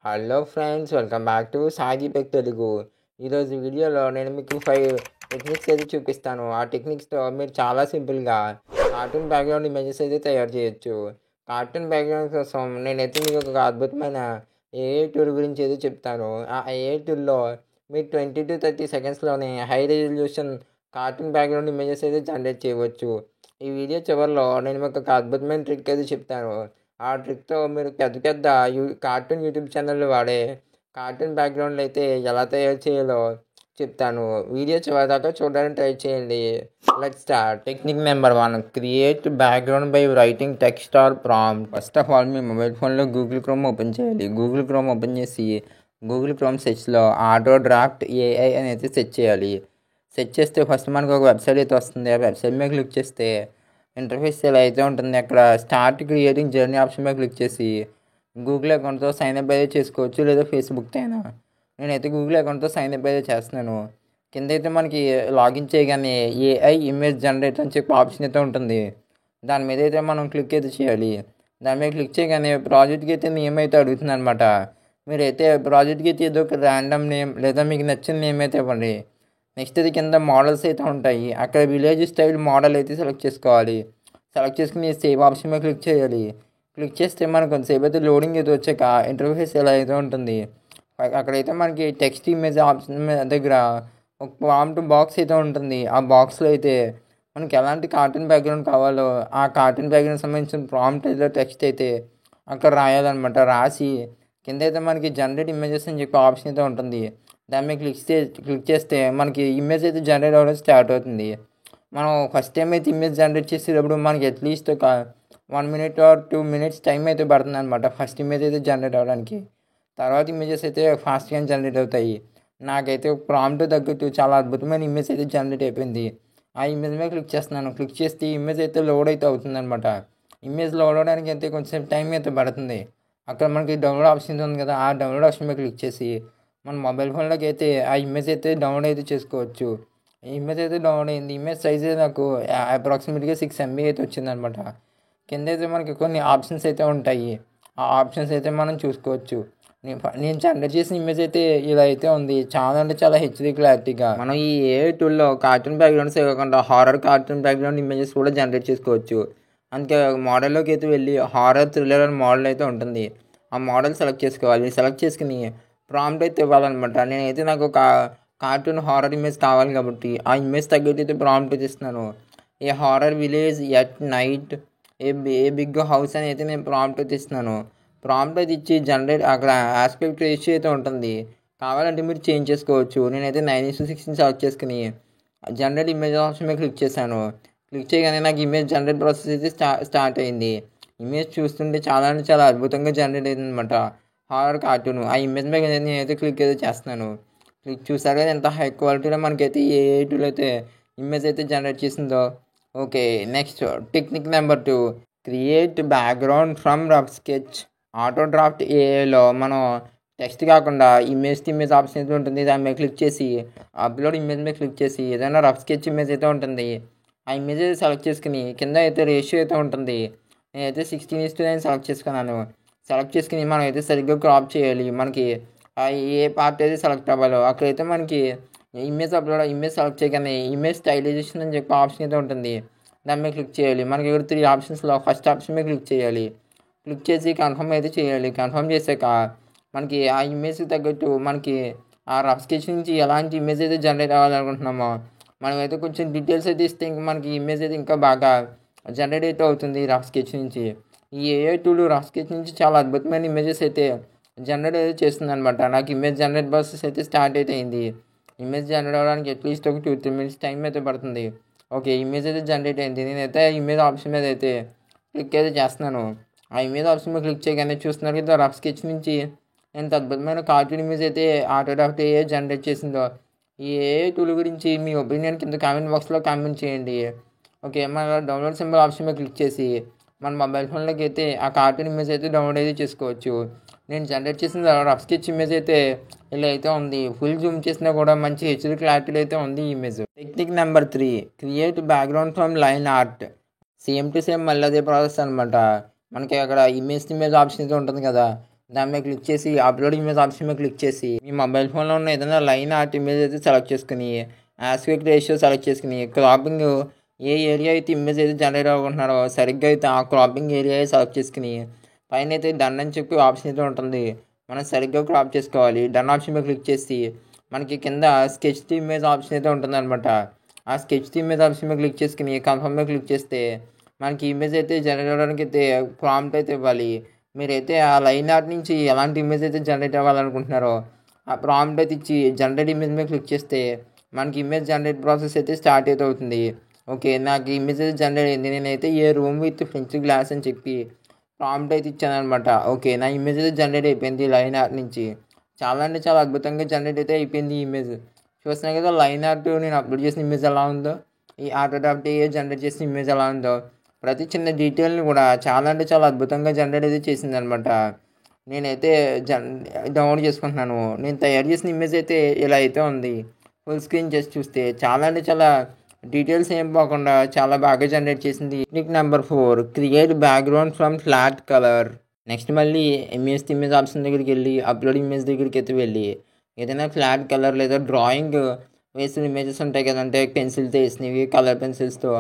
Hello friends, welcome back to సాగి tech Telugu. ఈరోజు వీడియోలో నేను మీకు 5 టెక్నిక్స్ అయితే చూపిస్తాను. ఆ టెక్నిక్స్తో మీరు చాలా సింపుల్గా కార్టూన్ బ్యాక్గ్రౌండ్ ఇమేజెస్ అయితే తయారు చేయొచ్చు. కార్టూన్ బ్యాక్గ్రౌండ్ కోసం నేనైతే మీకు ఒక అద్భుతమైన ఏఐ టూల్ గురించి అయితే చెప్తాను. ఆ ఏఐ టూల్లో మీరు 20 to 30 సెకండ్స్లోనే high resolution cartoon background images అయితే జనరేట్ చేయవచ్చు. ఈ వీడియో చివరిలో నేను మీకు ఒక అద్భుతమైన ట్రిక్ అయితే చెప్తాను. ఆ ట్రిక్తో మీరు పెద్ద పెద్ద కార్టూన్ యూట్యూబ్ ఛానళ్ళు వాడే కార్టూన్ బ్యాక్గ్రౌండ్లు అయితే ఎలా తయారు చేయాలో చెప్తాను. వీడియో చివరిదాకా చూడడానికి ట్రై చేయండి. Let's start. Technique number 1, create background by writing text or prompt. First of all మీ మొబైల్ ఫోన్లో గూగుల్ క్రోమ్ ఓపెన్ చేయాలి. గూగుల్ క్రోమ్ ఓపెన్ చేసి గూగుల్ క్రోమ్ సెర్చ్లో ఆటో డ్రాఫ్ట్ ఏఐ అని అయితే సెర్చ్ చేయాలి. సెర్చ్ చేస్తే ఫస్ట్ మనకు ఒక వెబ్సైట్ అయితే వస్తుంది. ఆ వెబ్సైట్ మీద క్లిక్ చేస్తే ఇంటర్ఫేస్ ఇలా అయితే ఉంటుంది. అక్కడ స్టార్ట్ క్రియేటింగ్ జర్నీ ఆప్షన్ మీద క్లిక్ చేసి గూగుల్ అకౌంట్తో సైన్అప్ అయితే చేసుకోవచ్చు, లేదా ఫేస్బుక్తో అయినా. నేనైతే గూగుల్ అకౌంట్తో సైన్అప్ అయితే చేస్తున్నాను. కింద అయితే మనకి లాగిన్ చేయగానే ఏఐ ఇమేజ్ జనరేటర్ అని చెప్పి ఆప్షన్ అయితే ఉంటుంది. దాని మీద అయితే మనం క్లిక్ అయితే చేయాలి. దాని మీద క్లిక్ చేయగానే ప్రాజెక్ట్కి అయితే నేమ్ అయితే అడుగుతుంది అనమాట. మీరైతే ప్రాజెక్ట్కి అయితే ఏదో ఒక ర్యాండమ్ నేమ్ లేదా మీకు నచ్చిన నేమ్ అయితే ఇవ్వండి. నెక్స్ట్ ఇది కింద మోడల్స్ అయితే ఉంటాయి. అక్కడ విలేజ్ స్టైల్ మోడల్ అయితే సెలెక్ట్ చేసుకోవాలి. సెలెక్ట్ చేసుకుని సేవ్ ఆప్షన్ మీద క్లిక్ చేయాలి. క్లిక్ చేస్తే మనకు కొంతసేపు అయితే లోడింగ్ అయితే వచ్చాక ఇంటర్ఫేస్ ఎలా అయితే ఉంటుంది. అక్కడైతే మనకి టెక్స్ట్ ఇమేజ్ ఆప్షన్ దగ్గర ఒక ప్రాంప్ట్ బాక్స్ అయితే ఉంటుంది. ఆ బాక్స్లో అయితే మనకి ఎలాంటి కార్టూన్ బ్యాక్గ్రౌండ్ కావాలో ఆ కార్టూన్ బ్యాక్గ్రౌండ్ సంబంధించిన ప్రాంప్ట్ అయితే టెక్స్ట్ అయితే అక్కడ రాయాలన్నమాట. రాసి కింద అయితే మనకి జనరేట్ ఇమేజెస్ అని చెప్పి ఆప్షన్ అయితే ఉంటుంది. దాని మీద క్లిక్ చేస్తే మనకి ఇమేజ్ అయితే జనరేట్ అవ్వడం స్టార్ట్ అవుతుంది. మనం ఫస్ట్ టైం అయితే ఇమేజ్ జనరేట్ చేసేటప్పుడు మనకి అట్లీస్ట్ ఒక 1 minute or 2 minutes టైం అయితే పడుతుంది అనమాట ఫస్ట్ ఇమేజ్ అయితే జనరేట్ అవ్వడానికి. తర్వాత ఇమేజెస్ అయితే ఫాస్ట్గా జనరేట్ అవుతాయి. నాకైతే ప్రాంప్ట్ తగ్గట్టు చాలా అద్భుతమైన ఇమేజ్ అయితే జనరేట్ అయిపోయింది. ఆ ఇమేజ్ మీద క్లిక్ చేస్తున్నాను. క్లిక్ చేస్తే ఇమేజ్ అయితే లోడ్ అయితే అవుతుంది అనమాట. ఇమేజ్ లోడ్ అవడానికి అయితే కొంచెం టైం అయితే పడుతుంది. అక్కడ మనకి డౌన్లోడ్ ఆప్షన్ ఉంది కదా, ఆ డౌన్లోడ్ ఆప్షన్ మీద క్లిక్ చేసి మన మొబైల్ ఫోన్లోకి అయితే ఆ ఇమేజ్ అయితే డౌన్లోడ్ అయితే చేసుకోవచ్చు. ఈ ఇమేజ్ అయితే డౌన్లోడ్ అయింది. ఇమేజ్ సైజ్ అయితే నాకు అప్రాక్సిమేట్గా 6 MB అయితే వచ్చిందనమాట. కింద అయితే మనకి కొన్ని ఆప్షన్స్ అయితే ఉంటాయి. ఆ ఆప్షన్స్ అయితే మనం చూసుకోవచ్చు. నేను జనరేట్ చేసిన ఇమేజ్ అయితే ఇలా అయితే ఉంది. చాలా అంటే చాలా హెచ్డీ క్లారిటీగా. మనం ఈ ఏఐ టూల్లో కార్టూన్ బ్యాక్గ్రౌండ్స్ కాకుండా హారర్ కార్టూన్ బ్యాక్గ్రౌండ్ ఇమేజెస్ కూడా జనరేట్ చేసుకోవచ్చు. అందుకే మోడల్లోకి అయితే వెళ్ళి హారర్ థ్రిల్లర్ అని మోడల్ అయితే ఉంటుంది. ఆ మోడల్ సెలెక్ట్ చేసుకోవాలి. సెలెక్ట్ చేసుకుని ప్రాంప్ట్ అయితే ఇవ్వాలన్నమాట. నేనైతే నాకు ఒక కార్టూన్ హారర్ ఇమేజ్ కావాలి కాబట్టి ఆ ఇమేజ్ తగ్గట్టు అయితే ప్రాంప్ట్ అయితే ఇస్తున్నాను. A horror village at night a big house అని అయితే నేను ప్రాంప్ట్ అయితే ఇస్తున్నాను. ప్రాంప్ట్ అయితే ఇచ్చి జనరేట్ అక్కడ ఆస్పెక్ట్ రేషియో అయితే ఉంటుంది. కావాలంటే మీరు చేంజ్ చేసుకోవచ్చు. నేనైతే 9:16 సెలెక్ట్ చేసుకుని జనరేట్ ఇమేజ్ ఆప్షన్ మీద క్లిక్ చేశాను. క్లిక్ చేయగానే నాకు ఇమేజ్ జనరేట్ ప్రాసెస్ అయితే స్టార్ట్ అయింది. ఇమేజ్ చూస్తుంటే చాలా అంటే చాలా అద్భుతంగా జనరేట్ అయింది అనమాట. Horror cartoon. ఆ ఇమేజ్ మీద నేనైతే క్లిక్ అయితే చేస్తున్నాను. క్లిక్ చూసారు కదా ఎంత హై క్వాలిటీలో మనకైతే ఏఐ టూల్ అయితే ఇమేజ్ అయితే జనరేట్ చేసిందో. Okay, next technique number 2, create background from rough sketch. Auto draft ఏఐలో మనం టెక్స్ట్ కాకుండా ఇమేజ్ ఆప్షన్ అయితే ఉంటుంది. దాని మీద క్లిక్ చేసి అప్లోడ్ ఇమేజ్ మీద క్లిక్ చేసి ఏదైనా రఫ్ స్కెచ్ ఇమేజ్ అయితే ఉంటుంది. ఆ ఇమేజ్ అయితే సెలెక్ట్ చేసుకుని కింద అయితే రేషియో అయితే ఉంటుంది. నేనైతే 16:9 సెలెక్ట్ చేసుకున్నాను. సెలెక్ట్ చేసుకుని మనం అయితే సరిగ్గా క్రాప్ చేయాలి. మనకి ఏ పార్ట్ అయితే సెలెక్ట్ అవ్వాలో అక్కడైతే మనకి ఇమేజ్ సెలెక్ట్ చేయగానే ఇమేజ్ స్టైలైజేషన్ అని చెప్పి ఆప్షన్ అయితే ఉంటుంది. దాని మీద క్లిక్ చేయాలి. మనకి ఇక్కడ 3 ఆప్షన్స్లో ఫస్ట్ ఆప్షన్ మీద క్లిక్ చేయాలి. క్లిక్ చేసి కన్ఫర్మ్ అయితే చేయాలి. కన్ఫర్మ్ చేశాక మనకి ఆ ఇమేజ్కి తగ్గట్టు మనకి ఆ రఫ్ స్కెచ్ నుంచి ఎలాంటి ఇమేజ్ అయితే జనరేట్ అవ్వాలనుకుంటున్నామో మనమైతే కొంచెం డీటెయిల్స్ అయితే ఇస్తే ఇంకా మనకి ఇమేజ్ అయితే ఇంకా బాగా జనరేట్ అయితే అవుతుంది రఫ్ స్కెచ్ నుంచి. ఈ ఏఐ టూల్ రఫ్ స్కెచ్ నుంచి చాలా అద్భుతమైన ఇమేజెస్ అయితే జనరేట్ అయితే చేస్తుంది అనమాట. నాకు ఇమేజ్ జనరేట్ ప్రాసెస్ అయితే స్టార్ట్ అయితే అయింది. ఇమేజ్ జనరేట్ అవ్వడానికి అట్లీస్ట్ ఒక 2-3 minutes టైం అయితే పడుతుంది. ఓకే, ఇమేజ్ అయితే జనరేట్ అయింది. నేనైతే ఇమేజ్ ఆప్షన్ మీద అయితే క్లిక్ అయితే చేస్తున్నాను. ఆ ఇమేజ్ ఆప్షన్ మీద క్లిక్ చేయగానే చూస్తున్నారు కదా రఫ్ స్కెచ్ నుంచి ఎంత అద్భుతమైన కార్టూన్ ఇమేజ్ అయితే ఆటో డ్రాఫ్ట్ ఏఐ జనరేట్ చేసిందో. ఈ ఏఐ టూల్ గురించి మీ ఒపీనియన్ కింద కామెంట్ బాక్స్లో కామెంట్ చేయండి. ఓకే, మన డౌన్లోడ్ సింబల్ ఆప్షన్ మీద క్లిక్ చేసి మన మొబైల్ ఫోన్లోకి అయితే ఆ కార్టూన్ ఇమేజ్ అయితే డౌన్లోడ్ అయితే చేసుకోవచ్చు. నేను జనరేట్ చేసిన రఫ్ స్కెచ్ ఇమేజ్ అయితే ఇలా అయితే ఉంది. ఫుల్ జూమ్ చేసినా కూడా మంచి హెచ్డీ క్లారిటీలో అయితే ఉంది ఈ image. Technique number 3, create background from line art. Same to same మళ్ళీ అదే ప్రాసెస్ అనమాట. మనకి అక్కడ ఇమేజ్ ఆప్షన్ అయితే ఉంటుంది కదా, దాని మీద క్లిక్ చేసి అప్లోడ్ ఇమేజ్ ఆప్షన్ మీద క్లిక్ చేసి మీ మొబైల్ ఫోన్లో ఉన్న ఏదైనా లైన్ ఆర్ట్ ఇమేజ్ అయితే సెలెక్ట్ చేసుకుని ఆస్పెక్ట్ రేషియో సెలెక్ట్ చేసుకుని క్రాపింగ్ ఏ ఏరియా అయితే ఇమేజ్ అయితే జనరేట్ అవ్వకుంటున్నారో సరిగ్గా అయితే ఆ క్రాపింగ్ ఏరియా సెలెక్ట్ చేసుకుని పైన అయితే డన్ అని చెప్పి ఆప్షన్ అయితే ఉంటుంది. మనం సరిగ్గా క్రాప్ చేసుకోవాలి. డన్ ఆప్షన్ మీద క్లిక్ చేసి మనకి కింద స్కెచ్ ది ఇమేజ్ ఆప్షన్ అయితే ఉంటుందన్నమాట. ఆ స్కెచ్ ది ఇమేజ్ ఆప్షన్ మీద క్లిక్ చేసుకుని కన్ఫర్మ్ మీద క్లిక్ చేస్తే మనకి ఇమేజ్ అయితే జనరేట్ అవ్వడానికి అయితే ప్రాంప్ట్ అయితే ఇవ్వాలి. మీరైతే ఆ లైన్ ఆర్ట్ నుంచి ఎలాంటి ఇమేజ్ అయితే జనరేట్ అవ్వాలనుకుంటున్నారో ఆ ప్రాంప్ట్ అయితే ఇచ్చి జనరేట్ ఇమేజ్ మీద క్లిక్ చేస్తే మనకి ఇమేజ్ జనరేట్ ప్రాసెస్ అయితే స్టార్ట్ అయితే అవుతుంది. ఓకే, నాకు ఇమేజ్ అయితే జనరేట్ అయింది. నేనైతే ఏ రూమ్ విత్ ఫ్రెంచ్ గ్లాస్ అని చెప్పి ప్రాంప్ట్ అయితే ఇచ్చాను అనమాట. ఓకే, నా ఇమేజ్ అయితే జనరేట్ అయిపోయింది లైన్ ఆర్ట్ నుంచి. చాలా అంటే చాలా అద్భుతంగా జనరేట్ అయితే అయిపోయింది ఈ ఇమేజ్. చూస్తున్నాను కదా లైన్ ఆర్ట్ నేను అప్లోడ్ చేసిన ఇమేజ్ ఎలా ఉందో, ఈ ఆటోడాప్ట్ జనరేట్ చేసిన ఇమేజ్ ఎలా ఉందో, ప్రతి చిన్న డీటెయిల్ని కూడా చాలా అంటే చాలా అద్భుతంగా జనరేట్ అయితే చేసింది అనమాట. నేనైతే డౌన్లోడ్ చేసుకుంటున్నాను. నేను తయారు చేసిన ఇమేజ్ అయితే ఇలా అయితే ఉంది. ఫుల్ స్క్రీన్ చేసి చూస్తే చాలా అంటే చాలా డీటెయిల్స్ ఏం పోకుండా చాలా బాగా జనరేట్ చేసింది. Technique number 4, create background from flat colour. Next మళ్ళీ ఇమేజ్ ఆప్షన్ దగ్గరికి వెళ్ళి అప్లోడ్ ఇమేజ్ దగ్గరికి అయితే వెళ్ళి ఏదైనా ఫ్లాట్ కలర్ లేదా డ్రాయింగ్ వేసిన ఇమేజెస్ ఉంటాయి కదా, అంటే పెన్సిల్తో వేసినవి, కలర్ పెన్సిల్స్తో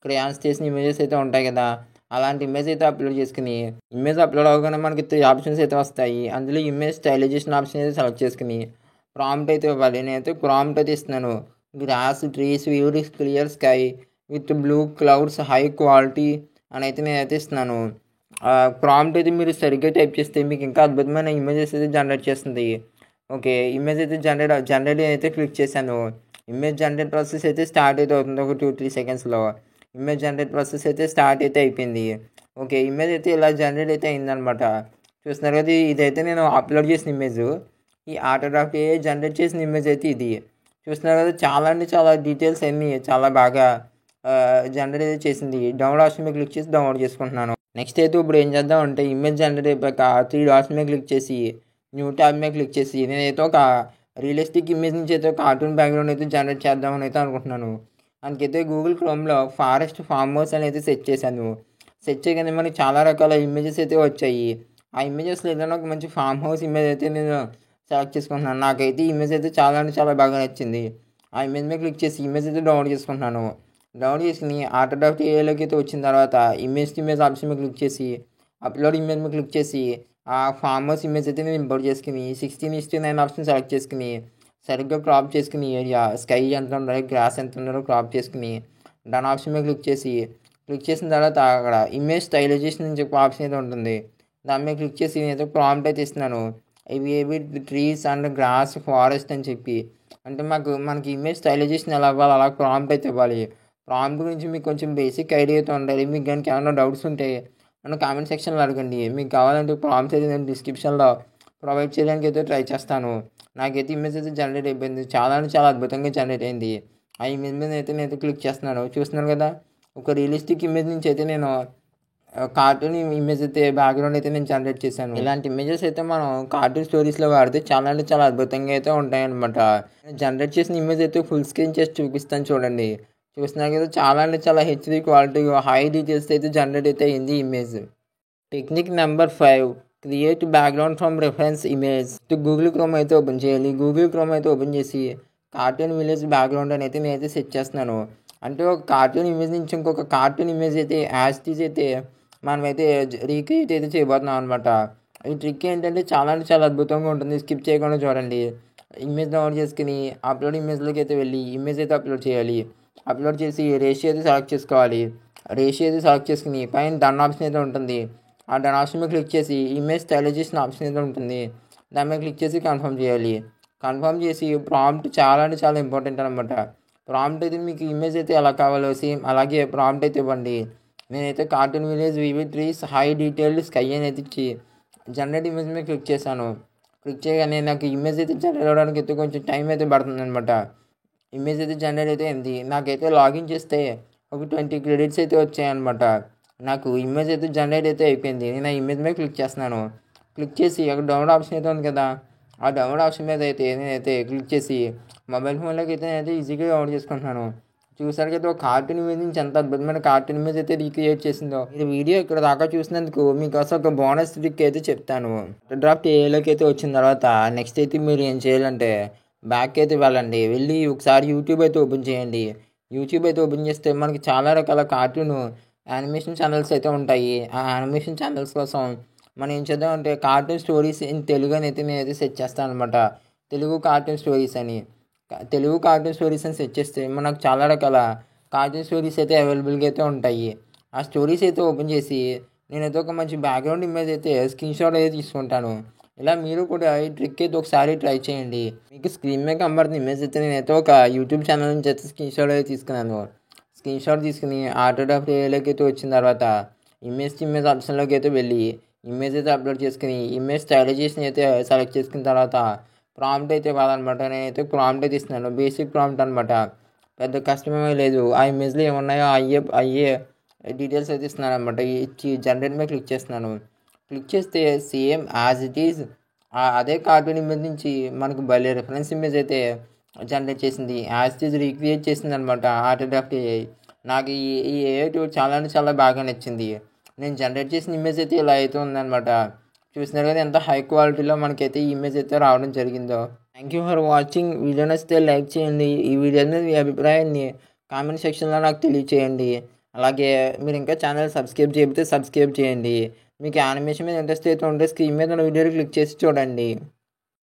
క్రేయాన్స్ చేసిన ఇమేజెస్ అయితే ఉంటాయి కదా, అలాంటి ఇమేజ్ అయితే అప్లోడ్ చేసుకుని ఇమేజ్ అప్లోడ్ అవ్వగానే మనకి 3 ఆప్షన్స్ అయితే వస్తాయి. అందులో ఇమేజ్ స్టైలైజేషన్ ఆప్షన్ అయితే సెలెక్ట్ చేసుకుని ప్రాంప్ట్ అయితే ఇవ్వాలి. నేనైతే ప్రాంప్ట్ అయితే ఇస్తున్నాను. Grass, trees, viewed, clear sky with blue clouds, high quality అని అయితే నేనైతే ఇస్తున్నాను. ప్రాంప్ట్ అయితే మీరు సరిగ్గా టైప్ చేస్తే మీకు ఇంకా అద్భుతమైన ఇమేజెస్ అయితే జనరేట్ చేస్తుంది. ఓకే, ఇమేజ్ అయితే జనరేట్ అయితే క్లిక్ చేశాను. ఇమేజ్ జనరేట్ ప్రాసెస్ అయితే స్టార్ట్ అయితే అవుతుంది. ఒక 2-3 సెకండ్స్లో ఇమేజ్ జనరేట్ ప్రాసెస్ అయితే స్టార్ట్ అయితే అయిపోయింది. ఓకే, ఇమేజ్ అయితే ఇలా జనరేట్ అయితే అయిందనమాట. చూస్తున్నారు కదా, ఇదైతే నేను అప్లోడ్ చేసిన ఇమేజ్. ఈ ఆటోగ్రాఫ్ జనరేట్ చేసిన ఇమేజ్ అయితే ఇది. చూస్తున్నారు కదా, చాలా అంటే చాలా డీటెయిల్స్ అన్నీ చాలా బాగా జనరేట్ అయితే చేసింది. డౌన్లోడ్ ఆప్షన్ మీద క్లిక్ చేసి డౌన్లోడ్ చేసుకుంటున్నాను. నెక్స్ట్ అయితే ఇప్పుడు ఏం చేద్దాం అంటే ఇమేజ్ జనరేట్ అయిపోయాక 3 డాట్స్ మీద క్లిక్ చేసి న్యూ ట్యాబ్ మీద క్లిక్ చేసి నేనైతే ఒక రియలిస్టిక్ ఇమేజ్ నుంచి అయితే కార్టూన్ బ్యాక్గ్రౌండ్ అయితే జనరేట్ చేద్దామని అయితే అనుకుంటున్నాను. అందుకైతే గూగుల్ క్రోమ్లో ఫారెస్ట్ ఫార్మ్ హౌస్ అని అయితే సెర్చ్ చేశాను. సెర్చ్ చేయగానే మనకి చాలా రకాల ఇమేజెస్ అయితే వచ్చాయి. ఆ ఇమేజెస్లో ఏదైనా ఒక మంచి ఫార్మ్ హౌస్ ఇమేజ్ అయితే నేను సెలెక్ట్ చేసుకుంటున్నాను. నాకైతే ఈ ఇమేజ్ అయితే చాలా అంటే చాలా బాగా నచ్చింది. ఆ ఇమేజ్ మీద క్లిక్ చేసి ఇమేజ్ అయితే డౌన్లోడ్ చేసుకుంటున్నాను. డౌన్లోడ్ చేసుకుని ఆటోడాప్ట్ ఏలోకి అయితే వచ్చిన తర్వాత ఇమేజ్ ఆప్షన్ మీద క్లిక్ చేసి అప్లోడ్ ఇమేజ్ మీద క్లిక్ చేసి ఆ ఫార్మ్ హౌస్ ఇమేజ్ అయితే నేను ఇంపోర్ట్ చేసుకుని 16:9 ఆప్షన్ సెలెక్ట్ చేసుకుని సరిగ్గా క్రాప్ చేసుకుని ఏరియా స్కై ఎంత ఉండాలి, గ్రాస్ ఎంత ఉండాలో క్రాప్ చేసుకుని డన్ ఆప్షన్ మీద క్లిక్ చేసిన తర్వాత అక్కడ ఇమేజ్ స్టైలైజేషన్ అని చెప్పి ఆప్షన్ అయితే ఉంటుంది. దాని మీద క్లిక్ చేసి నేనైతే ప్రాంప్ట్ అయితే ఇస్తున్నాను. ఇవి ట్రీస్ అండ్ గ్రాస్, ఫారెస్ట్ అని చెప్పి, అంటే మనకి ఇమేజ్ స్టైలైజేషన్ ఎలా అవ్వాలి అలా ప్రాంప్ట్ అయితే ఇవ్వాలి. ప్రాంప్ట్ గురించి మీకు కొంచెం బేసిక్ ఐడియా అయితే ఉండాలి. మీకు కనుక ఏమైనా డౌట్స్ ఉంటే నన్ను కామెంట్ సెక్షన్లో అడగండి. మీకు కావాలంటే ప్రాంప్ట్స్ అయితే నేను డిస్క్రిప్షన్లో ప్రొవైడ్ చేయడానికి అయితే ట్రై చేస్తాను. నాకైతే ఇమేజ్ అయితే జనరేట్ అయిపోయింది. చాలా అంటే చాలా అద్భుతంగా జనరేట్ అయింది. ఆ ఇమేజ్ మీద అయితే నేనైతే క్లిక్ చేస్తున్నాను. చూస్తున్నాను కదా, ఒక రియలిస్టిక్ ఇమేజ్ నుంచి అయితే నేను కార్టూన్ ఇమేజ్ అయితే బ్యాక్గ్రౌండ్ అయితే నేను జనరేట్ చేశాను. ఇలాంటి ఇమేజెస్ అయితే మనం కార్టూన్ స్టోరీస్లో వాడితే చాలా అంటే చాలా అద్భుతంగా అయితే ఉంటాయన్నమాట. జనరేట్ చేసిన ఇమేజ్ అయితే ఫుల్ స్క్రీన్ చేసి చూపిస్తాను చూడండి. చూస్తున్నారు కదా, చాలా అంటే చాలా హెచ్డీ క్వాలిటీ హై డీటెయిల్స్ అయితే జనరేట్ అయితే అయింది image. Technique number 5, create background from reference image. Google chrome అయితే ఓపెన్ చేయాలి. గూగుల్ క్రోమ్ అయితే ఓపెన్ చేసి కార్టూన్ విలేజ్ బ్యాక్గ్రౌండ్ అని అయితే నేనైతే సెట్ చేస్తున్నాను. అంటే ఒక కార్టూన్ ఇమేజ్ నుంచి ఇంకొక కార్టూన్ ఇమేజ్ అయితే యాస్టీస్ అయితే మనమైతే రీక్రియేట్ అయితే చేయబోతున్నాం అనమాట. ఈ ట్రిక్ ఏంటంటే చాలా అంటే చాలా అద్భుతంగా ఉంటుంది. స్కిప్ చేయకుండా చూడండి. ఇమేజ్ డౌన్లోడ్ చేసుకుని అప్లోడ్ ఇమేజ్లోకి అయితే వెళ్ళి ఇమేజ్ అయితే అప్లోడ్ చేయాలి. అప్లోడ్ చేసి రేషియో అయితే సెలెక్ట్ చేసుకోవాలి. రేషియో అయితే సెలెక్ట్ చేసుకుని పైన డన్ ఆప్షన్ అయితే ఉంటుంది. ఆ డన్ ఆప్షన్ మీద క్లిక్ చేసి ఇమేజ్ స్టైలైజేషన్ ఆప్షన్ అయితే ఉంటుంది. దాని మీద క్లిక్ చేసి కన్ఫర్మ్ చేయాలి. కన్ఫర్మ్ చేసి ప్రాంప్ట్ చాలా అంటే చాలా ఇంపార్టెంట్ అనమాట. ప్రాంప్ట్ అయితే మీకు ఇమేజ్ అయితే ఎలా కావాలో సేమ్ అలాగే ప్రాంప్ట్ అయితే ఇవ్వండి. నేనైతే కార్టూన్ విలేజ్ వివి ట్రీస్ హై డీటెయిల్డ్ స్కై అని అయితే ఇచ్చి జనరేట్ ఇమేజ్ మీద క్లిక్ చేశాను. క్లిక్ చేయగానే నాకు ఇమేజ్ అయితే జనరేట్ అవ్వడానికి అయితే కొంచెం టైం అయితే పడుతుంది అనమాట. ఇమేజ్ అయితే జనరేట్ అయితే అయింది. నాకైతే లాగిన్ చేస్తే ఒక 20 క్రెడిట్స్ అయితే వచ్చాయన్నమాట. నాకు ఇమేజ్ అయితే జనరేట్ అయితే అయిపోయింది. నేను ఆ ఇమేజ్ మీద క్లిక్ చేస్తున్నాను. క్లిక్ చేసి అక్కడ డౌన్లోడ్ ఆప్షన్ అయితే ఉంది కదా, ఆ డౌన్లోడ్ ఆప్షన్ మీద అయితే నేనైతే క్లిక్ చేసి మొబైల్ ఫోన్లోకి అయితే నేనైతే ఈజీగా డౌన్లోడ్ చేసుకుంటున్నాను. చూసారు కదా, ఒక కార్టూన్ ఇమేజ్ నుంచి ఎంత అద్భుతమైన కార్టూన్ ఇమేజ్ అయితే రీక్రియేట్ చేసిందో. మీరు వీడియో ఇక్కడ దాకా చూసినందుకు మీకోసం ఒక బోనస్ ట్రిక్ అయితే చెప్తాను. డ్రాఫ్ట్ ఏలోకి అయితే వచ్చిన తర్వాత నెక్స్ట్ అయితే మీరు ఏం చేయాలంటే బ్యాక్ అయితే వెళ్ళండి. వెళ్ళి ఒకసారి యూట్యూబ్ అయితే ఓపెన్ చేయండి. యూట్యూబ్ అయితే ఓపెన్ చేస్తే మనకి చాలా రకాల కార్టూన్ యానిమేషన్ ఛానల్స్ అయితే ఉంటాయి. ఆ యానిమేషన్ ఛానల్స్ కోసం మనం ఏం చేద్దామంటే కార్టూన్ స్టోరీస్ ఇన్ తెలుగు అని అయితే నేనైతే సెట్ చేస్తాను అనమాట. తెలుగు కార్టూన్ స్టోరీస్ అని సెట్ చేస్తే మనకు చాలా రకాల కార్టూన్ స్టోరీస్ అయితే అవైలబుల్గా అయితే ఉంటాయి. ఆ స్టోరీస్ అయితే ఓపెన్ చేసి నేనైతే ఒక మంచి బ్యాక్గ్రౌండ్ ఇమేజ్ అయితే స్క్రీన్ షాట్ అయితే తీసుకుంటాను. ఇలా మీరు కూడా ఈ ట్రిక్ అయితే ఒకసారి ట్రై చేయండి. మీకు స్క్రీన్ మీద కనబడుతున్న ఇమేజ్ అయితే నేనైతే ఒక యూట్యూబ్ ఛానల్ నుంచి అయితే స్క్రీన్ షాట్ అయితే తీసుకున్నాను. స్క్రీన్ షాట్ తీసుకుని ఆటోగ్రాఫ్ ఏలోకి అయితే వచ్చిన తర్వాత ఇమేజ్ ఆప్షన్లోకి అయితే వెళ్ళి ఇమేజ్ అయితే అప్లోడ్ చేసుకుని ఇమేజ్ స్టైలైజేషన్ అయితే సెలెక్ట్ చేసుకున్న తర్వాత ప్రాంప్ట్ అయితే కాదనమాట. నేనైతే ప్రాంప్ట్ అయితే ఇస్తున్నాను. బేసిక్ ప్రాంప్ట్ అనమాట, పెద్ద కష్టమేమీ లేదు. ఆ ఇమేజ్లో ఏమున్నాయో అయ్యే డీటెయిల్స్ అయితే ఇస్తున్నాను అనమాట. ఇచ్చి జనరేట్ మీద క్లిక్ చేస్తున్నాను. క్లిక్ చేస్తే సేమ్ యాజ్ ఇట్ ఈజ్ అదే కార్టూన్ ఇమేజ్ నుంచి మనకు భలే రిఫరెన్స్ ఇమేజ్ అయితే జనరేట్ చేసింది. యాజ్ ఇట్ ఈజ్ రీక్రియేట్ చేసింది అనమాట ఆటోగ్రాఫ్ ఏఐ. నాకు ఈ ఏఐ టూల్ చాలా అంటే చాలా బాగా నచ్చింది. నేను జనరేట్ చేసిన ఇమేజ్ అయితే ఇలా అయితే ఉందన్నమాట. చూసినారు కదా ఎంత హై క్వాలిటీలో మనకైతే ఈ ఇమేజ్ అయితే రావడం జరిగిందో. Thank you for watching. Video నచ్చితే లైక్ చేయండి. ఈ వీడియో మీద మీ అభిప్రాయాన్ని కామెంట్ సెక్షన్లో నాకు తెలియచేయండి. అలాగే మీరు ఇంకా ఛానల్ సబ్స్క్రైబ్ చేయకపోతే సబ్స్క్రైబ్ చేయండి. మీకు యానిమేషన్ మీద ఇంట్రెస్ట్ అయితే ఉంటే స్క్రీన్ మీద ఉన్న వీడియోని క్లిక్ చేసి చూడండి.